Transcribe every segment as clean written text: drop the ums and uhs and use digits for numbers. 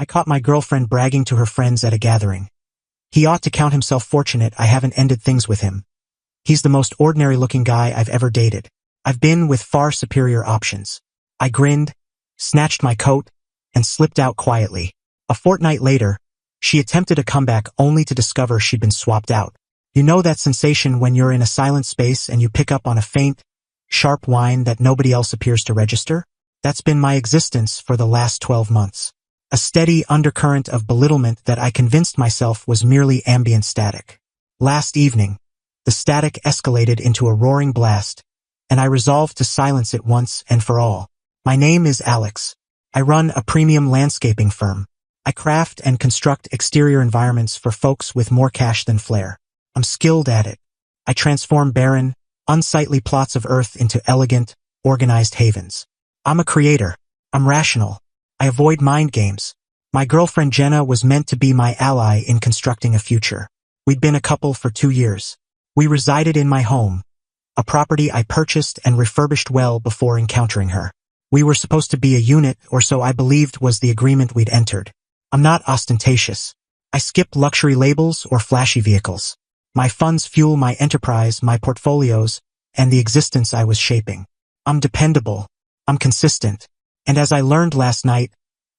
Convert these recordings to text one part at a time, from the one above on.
I caught my girlfriend bragging to her friends at a gathering. He ought to count himself fortunate I haven't ended things with him. He's the most ordinary-looking guy I've ever dated. I've been with far superior options. I grinned, snatched my coat, and slipped out quietly. A fortnight later, she attempted a comeback only to discover she'd been swapped out. You know that sensation when you're in a silent space and you pick up on a faint, sharp whine that nobody else appears to register? That's been my existence for the last 12 months. A steady undercurrent of belittlement that I convinced myself was merely ambient static. Last evening, the static escalated into a roaring blast, and I resolved to silence it once and for all. My name is Alex. I run a premium landscaping firm. I craft and construct exterior environments for folks with more cash than flair. I'm skilled at it. I transform barren, unsightly plots of earth into elegant, organized havens. I'm a creator. I'm rational. I avoid mind games. My girlfriend Jenna was meant to be my ally in constructing a future. We'd been a couple for 2 years. We resided in my home, a property I purchased and refurbished well before encountering her. We were supposed to be a unit, or so I believed was the agreement we'd entered. I'm not ostentatious. I skip luxury labels or flashy vehicles. My funds fuel my enterprise, my portfolios, and the existence I was shaping. I'm dependable. I'm consistent. And as I learned last night,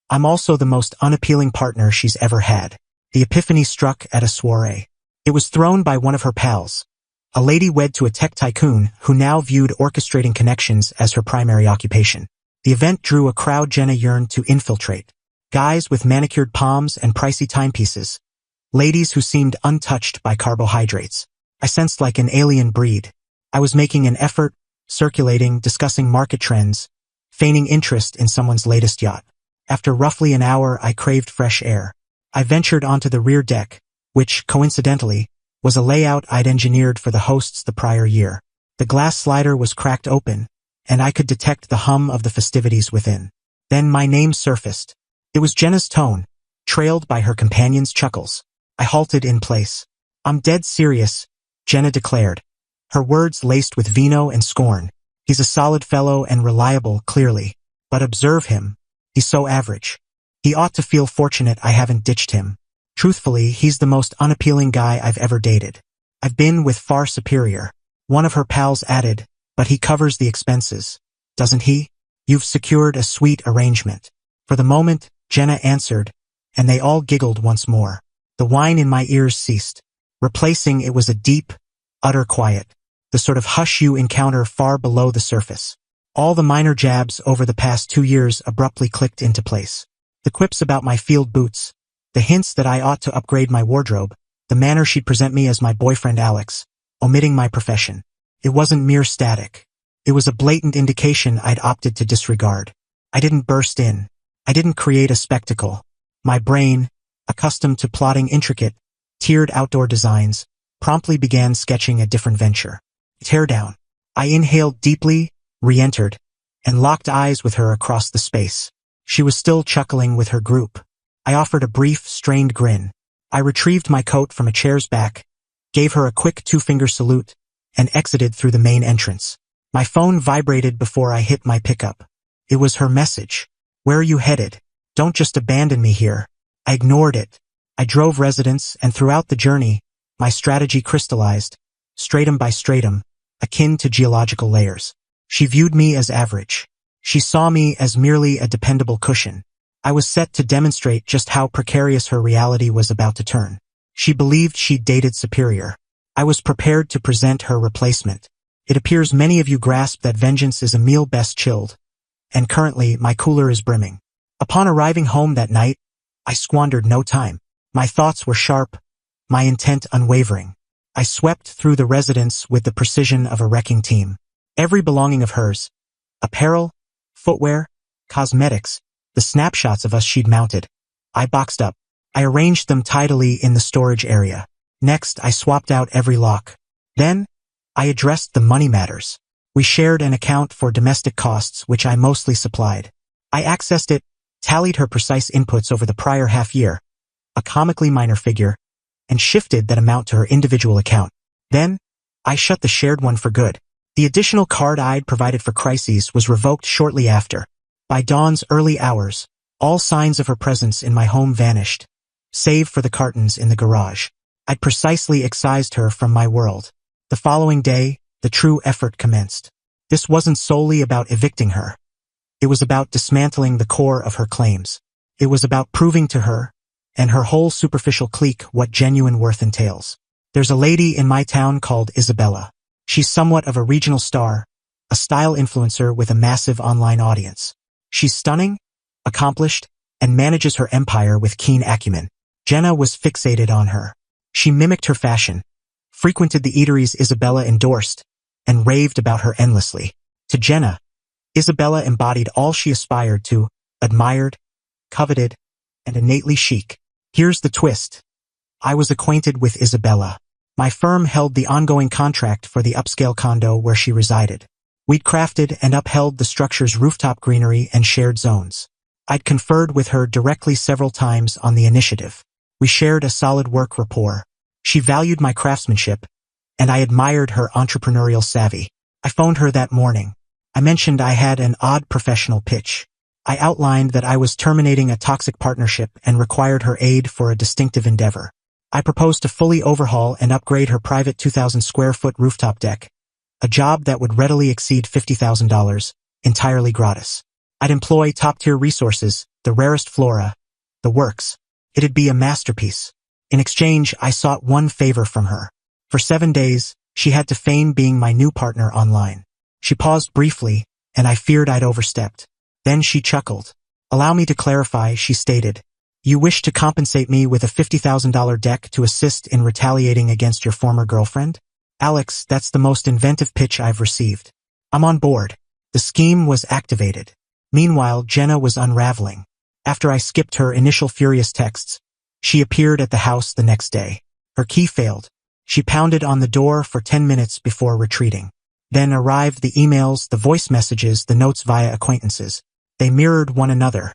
I'm also the most unappealing partner she's ever had. The epiphany struck at a soiree. It was thrown by one of her pals, a lady wed to a tech tycoon who now viewed orchestrating connections as her primary occupation. The event drew a crowd Jenna yearned to infiltrate. Guys with manicured palms and pricey timepieces. Ladies who seemed untouched by carbohydrates. I sensed like an alien breed. I was making an effort, circulating, discussing market trends, feigning interest in someone's latest yacht. After roughly an hour, I craved fresh air. I ventured onto the rear deck, which, coincidentally, was a layout I'd engineered for the hosts the prior year. The glass slider was cracked open, and I could detect the hum of the festivities within. Then my name surfaced. It was Jenna's tone, trailed by her companion's chuckles. I halted in place. I'm dead serious, Jenna declared, her words laced with vino and scorn. He's a solid fellow and reliable, clearly. But observe him. He's so average. He ought to feel fortunate I haven't ditched him. Truthfully, he's the most unappealing guy I've ever dated. I've been with far superior. One of her pals added, but he covers the expenses, doesn't he? You've secured a sweet arrangement. For the moment, Jenna answered, and they all giggled once more. The whine in my ears ceased. Replacing it was a deep, utter quiet, the sort of hush you encounter far below the surface. All the minor jabs over the past 2 years abruptly clicked into place. The quips about my field boots, the hints that I ought to upgrade my wardrobe, the manner she'd present me as my boyfriend Alex, omitting my profession. It wasn't mere static. It was a blatant indication I'd opted to disregard. I didn't burst in. I didn't create a spectacle. My brain, accustomed to plotting intricate, tiered outdoor designs, promptly began sketching a different venture. Teardown. I inhaled deeply, re-entered, and locked eyes with her across the space. She was still chuckling with her group. I offered a brief, strained grin. I retrieved my coat from a chair's back, gave her a quick 2-finger salute, and exited through the main entrance. My phone vibrated before I hit my pickup. It was her message. Where are you headed? Don't just abandon me here. I ignored it. I drove residents, and throughout the journey, my strategy crystallized, stratum by stratum, akin to geological layers. She viewed me as average. She saw me as merely a dependable cushion. I was set to demonstrate just how precarious her reality was about to turn. She believed she'd dated superior. I was prepared to present her replacement. It appears many of you grasp that vengeance is a meal best chilled, and currently my cooler is brimming. Upon arriving home that night, I squandered no time. My thoughts were sharp, my intent unwavering. I swept through the residence with the precision of a wrecking team. Every belonging of hers, apparel, footwear, cosmetics, the snapshots of us she'd mounted, I boxed up. I arranged them tidily in the storage area. Next, I swapped out every lock. Then, I addressed the money matters. We shared an account for domestic costs, which I mostly supplied. I accessed it, tallied her precise inputs over the prior half year, a comically minor figure, and shifted that amount to her individual account. Then, I shut the shared one for good. The additional card I'd provided for crises was revoked shortly after. By dawn's early hours, All signs of her presence in my home vanished, save for the cartons in the garage. I'd precisely excised her from my world. The following day, the true effort commenced. This wasn't solely about evicting her. It was about dismantling the core of her claims. It was about proving to her, and her whole superficial clique, what genuine worth entails. There's a lady in my town called Isabella. She's somewhat of a regional star, a style influencer with a massive online audience. She's stunning, accomplished, and manages her empire with keen acumen. Jenna was fixated on her. She mimicked her fashion, frequented the eateries Isabella endorsed, and raved about her endlessly. To Jenna, Isabella embodied all she aspired to, admired, coveted, and innately chic. Here's the twist. I was acquainted with Isabella. My firm held the ongoing contract for the upscale condo where she resided. We'd crafted and upheld the structure's rooftop greenery and shared zones. I'd conferred with her directly several times on the initiative. We shared a solid work rapport. She valued my craftsmanship, and I admired her entrepreneurial savvy. I phoned her that morning. I mentioned I had an odd professional pitch. I outlined that I was terminating a toxic partnership and required her aid for a distinctive endeavor. I proposed to fully overhaul and upgrade her private 2,000 square foot rooftop deck, a job that would readily exceed $50,000, entirely gratis. I'd employ top-tier resources, the rarest flora, the works. It'd be a masterpiece. In exchange, I sought one favor from her. For 7 days, she had to feign being my new partner online. She paused briefly, and I feared I'd overstepped. Then she chuckled. "Allow me to clarify," she stated. "You wish to compensate me with a $50,000 deck to assist in retaliating against your former girlfriend? Alex, that's the most inventive pitch I've received. I'm on board." The scheme was activated. Meanwhile, Jenna was unraveling. After I skipped her initial furious texts, she appeared at the house the next day. Her key failed. She pounded on the door for 10 minutes before retreating. Then arrived the emails, the voice messages, the notes via acquaintances. They mirrored one another.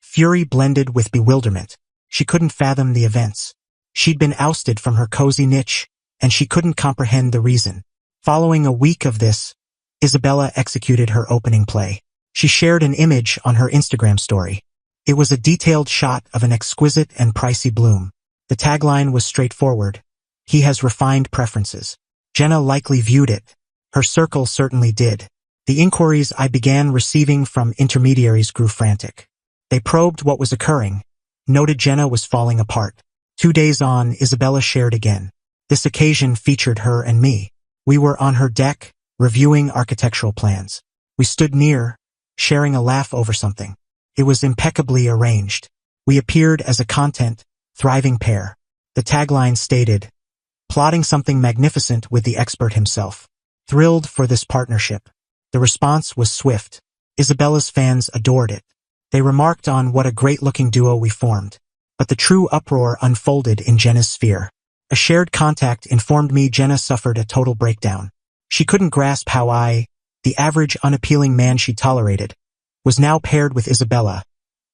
Fury blended with bewilderment. She couldn't fathom the events. She'd been ousted from her cozy niche, and she couldn't comprehend the reason. Following a week of this, Isabella executed her opening play. She shared an image on her Instagram story. It was a detailed shot of an exquisite and pricey bloom. The tagline was straightforward: "He has refined preferences." Jenna likely viewed it. Her circle certainly did. The inquiries I began receiving from intermediaries grew frantic. They probed what was occurring, noted Jenna was falling apart. 2 days on, Isabella shared again. This occasion featured her and me. We were on her deck, reviewing architectural plans. We stood near, sharing a laugh over something. It was impeccably arranged. We appeared as a content, thriving pair. The tagline stated, "Plotting something magnificent with the expert himself." Thrilled for this partnership. The response was swift. Isabella's fans adored it. They remarked on what a great-looking duo we formed. But the true uproar unfolded in Jenna's sphere. A shared contact informed me Jenna suffered a total breakdown. She couldn't grasp how I, the average unappealing man she tolerated, was now paired with Isabella,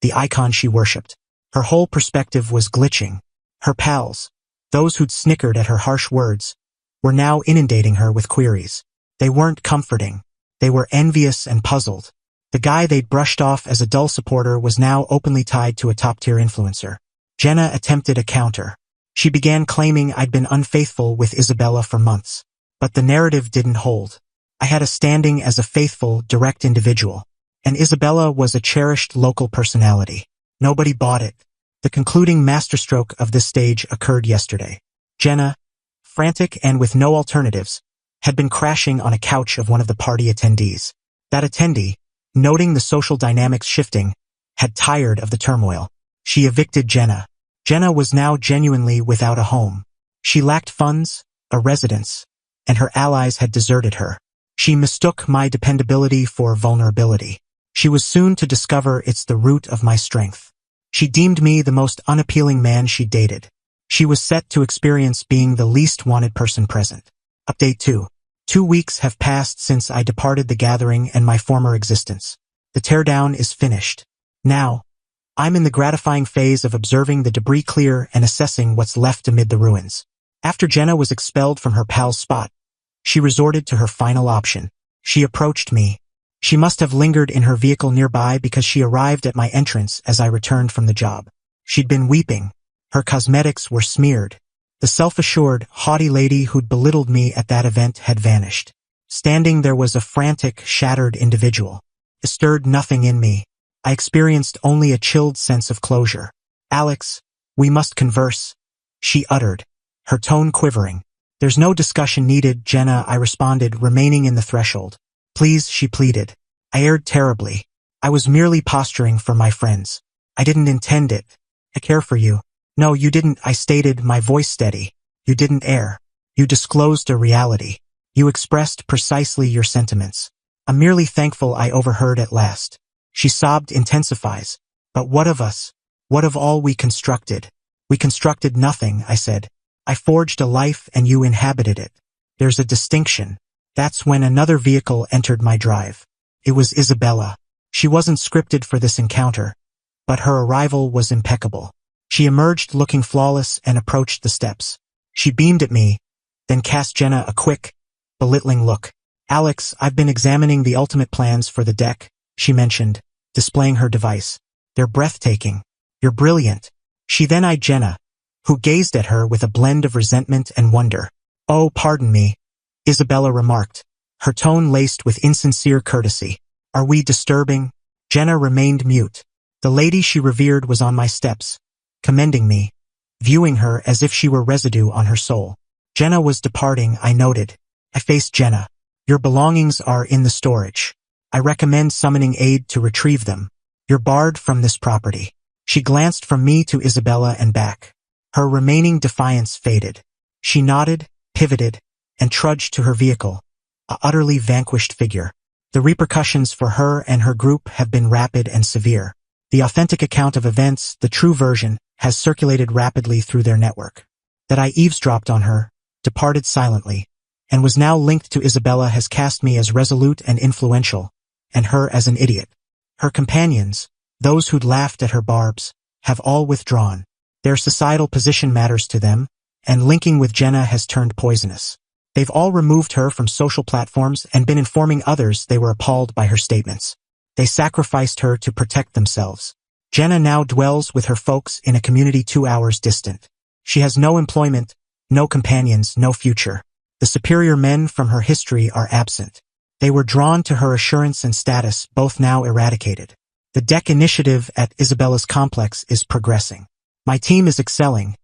the icon she worshipped. Her whole perspective was glitching. Her pals, those who'd snickered at her harsh words, were now inundating her with queries. They weren't comforting. They were envious and puzzled. The guy they'd brushed off as a dull supporter was now openly tied to a top-tier influencer. Jenna attempted a counter. She began claiming I'd been unfaithful with Isabella for months. But the narrative didn't hold. I had a standing as a faithful, direct individual, and Isabella was a cherished local personality. Nobody bought it. The concluding masterstroke of this stage occurred yesterday. Jenna, frantic and with no alternatives, had been crashing on a couch of one of the party attendees. That attendee, noting the social dynamics shifting, had tired of the turmoil. She evicted Jenna. Jenna was now genuinely without a home. She lacked funds, a residence, and her allies had deserted her. She mistook my dependability for vulnerability. She was soon to discover it's the root of my strength. She deemed me the most unappealing man she dated. She was set to experience being the least wanted person present. Update 2. 2 weeks have passed since I departed the gathering and my former existence. The teardown is finished. Now, I'm in the gratifying phase of observing the debris clear and assessing what's left amid the ruins. After Jenna was expelled from her pal's spot, she resorted to her final option. She approached me, She must have lingered in her vehicle nearby because she arrived at my entrance as I returned from the job. She'd been weeping. Her cosmetics were smeared. The self-assured, haughty lady who'd belittled me at that event had vanished. Standing there was a frantic, shattered individual. It stirred nothing in me. I experienced only a chilled sense of closure. "Alex, we must converse," she uttered, her tone quivering. "There's no discussion needed, Jenna," I responded, remaining in the threshold. "Please," she pleaded. I erred terribly. I was merely posturing for my friends. I didn't intend it. "I care for you." "No, you didn't," I stated, my voice steady. "You didn't err. You disclosed a reality. You expressed precisely your sentiments. I'm merely thankful I overheard at last." She sobbed intensifies. "But what of us? What of all we constructed?" "We constructed nothing," I said. "I forged a life and you inhabited it. There's a distinction." That's when another vehicle entered my drive. It was Isabella. She wasn't scripted for this encounter, but her arrival was impeccable. She emerged looking flawless and approached the steps. She beamed at me, then cast Jenna a quick, belittling look. "Alex, I've been examining the ultimate plans for the deck," she mentioned, displaying her device. "They're breathtaking. You're brilliant." She then eyed Jenna, who gazed at her with a blend of resentment and wonder. "Oh, pardon me," Isabella remarked, her tone laced with insincere courtesy. "Are we disturbing?" Jenna remained mute. The lady she revered was on my steps, commending me, viewing her as if she were residue on her soul. Jenna was departing, I noted. I faced Jenna. "Your belongings are in the storage. I recommend summoning aid to retrieve them. You're barred from this property." She glanced from me to Isabella and back. Her remaining defiance faded. She nodded, pivoted, and trudged to her vehicle, a utterly vanquished figure. The repercussions for her and her group have been rapid and severe. The authentic account of events, the true version, has circulated rapidly through their network. That I eavesdropped on her, departed silently, and was now linked to Isabella has cast me as resolute and influential, and her as an idiot. Her companions, those who'd laughed at her barbs, have all withdrawn. Their societal position matters to them, and linking with Jenna has turned poisonous. They've all removed her from social platforms and been informing others they were appalled by her statements. They sacrificed her to protect themselves. Jenna now dwells with her folks in a community 2 hours distant. She has no employment, no companions, no future. The superior men from her history are absent. They were drawn to her assurance and status, both now eradicated. The deck initiative at Isabella's complex is progressing. My team is excelling,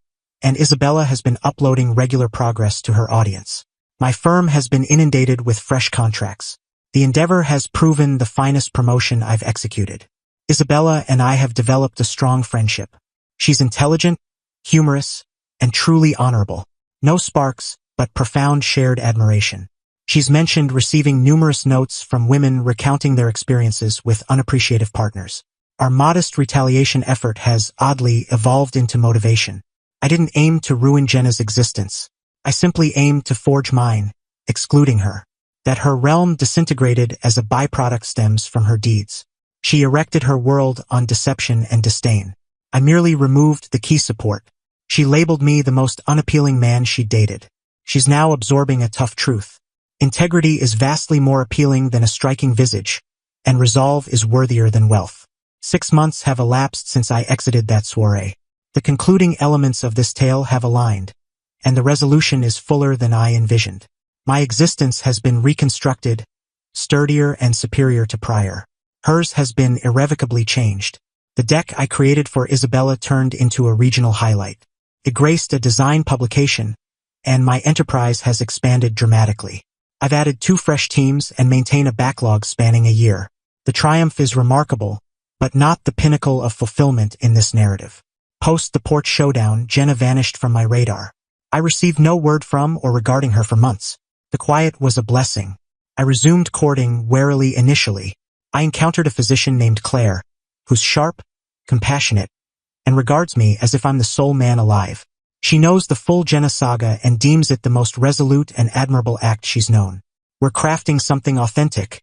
and Isabella has been uploading regular progress to her audience. My firm has been inundated with fresh contracts. The endeavor has proven the finest promotion I've executed. Isabella and I have developed a strong friendship. She's intelligent, humorous, and truly honorable. No sparks, but profound shared admiration. She's mentioned receiving numerous notes from women recounting their experiences with unappreciative partners. Our modest retaliation effort has, oddly, evolved into motivation. I didn't aim to ruin Jenna's existence. I simply aimed to forge mine, excluding her. That her realm disintegrated as a byproduct stems from her deeds. She erected her world on deception and disdain. I merely removed the key support. She labeled me the most unappealing man she dated. She's now absorbing a tough truth. Integrity is vastly more appealing than a striking visage, and resolve is worthier than wealth. 6 months have elapsed since I exited that soiree. The concluding elements of this tale have aligned, and the resolution is fuller than I envisioned. My existence has been reconstructed, sturdier and superior to prior. Hers has been irrevocably changed. The deck I created for Isabella turned into a regional highlight. It graced a design publication, and my enterprise has expanded dramatically. I've added 2 fresh teams and maintain a backlog spanning a year. The triumph is remarkable, but not the pinnacle of fulfillment in this narrative. Post the porch showdown, Jenna vanished from my radar. I received no word from or regarding her for months. The quiet was a blessing. I resumed courting warily initially. I encountered a physician named Claire, who's sharp, compassionate, and regards me as if I'm the sole man alive. She knows the full Jenna saga and deems it the most resolute and admirable act she's known. We're crafting something authentic,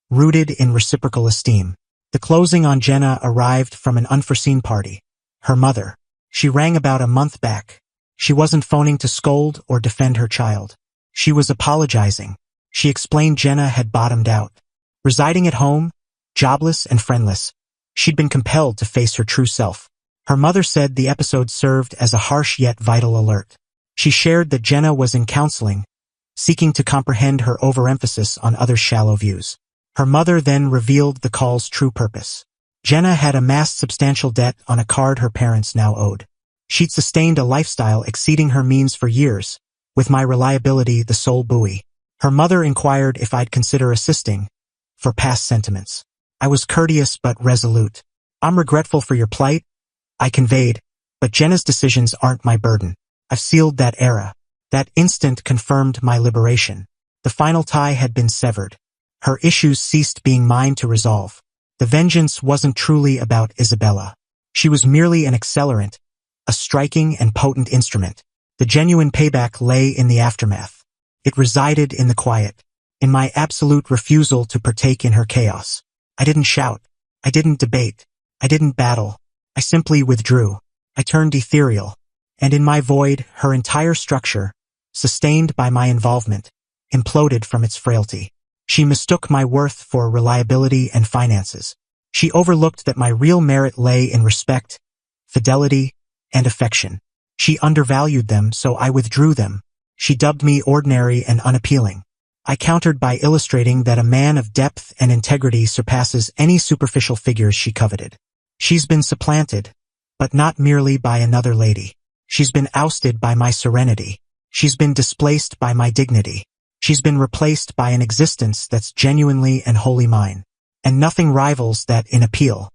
rooted in reciprocal esteem. The closing on Jenna arrived from an unforeseen party. Her mother. She rang about a month back. She wasn't phoning to scold or defend her child. She was apologizing. She explained Jenna had bottomed out. Residing at home, jobless and friendless, she'd been compelled to face her true self. Her mother said the episode served as a harsh yet vital alert. She shared that Jenna was in counseling, seeking to comprehend her overemphasis on others' shallow views. Her mother then revealed the call's true purpose. Jenna had amassed substantial debt on a card her parents now owed. She'd sustained a lifestyle exceeding her means for years, with my reliability the sole buoy. Her mother inquired if I'd consider assisting, for past sentiments. I was courteous but resolute. "I'm regretful for your plight," I conveyed, "but Jenna's decisions aren't my burden. I've sealed that era." That instant confirmed my liberation. The final tie had been severed. Her issues ceased being mine to resolve. The vengeance wasn't truly about Isabella. She was merely an accelerant, a striking and potent instrument. The genuine payback lay in the aftermath. It resided in the quiet, in my absolute refusal to partake in her chaos. I didn't shout. I didn't debate. I didn't battle. I simply withdrew. I turned ethereal. And in my void, her entire structure, sustained by my involvement, imploded from its frailty. She mistook my worth for reliability and finances. She overlooked that my real merit lay in respect, fidelity, and affection. She undervalued them, so I withdrew them. She dubbed me ordinary and unappealing. I countered by illustrating that a man of depth and integrity surpasses any superficial figures she coveted. She's been supplanted, but not merely by another lady. She's been ousted by my serenity. She's been displaced by my dignity. She's been replaced by an existence that's genuinely and wholly mine. And nothing rivals that in appeal.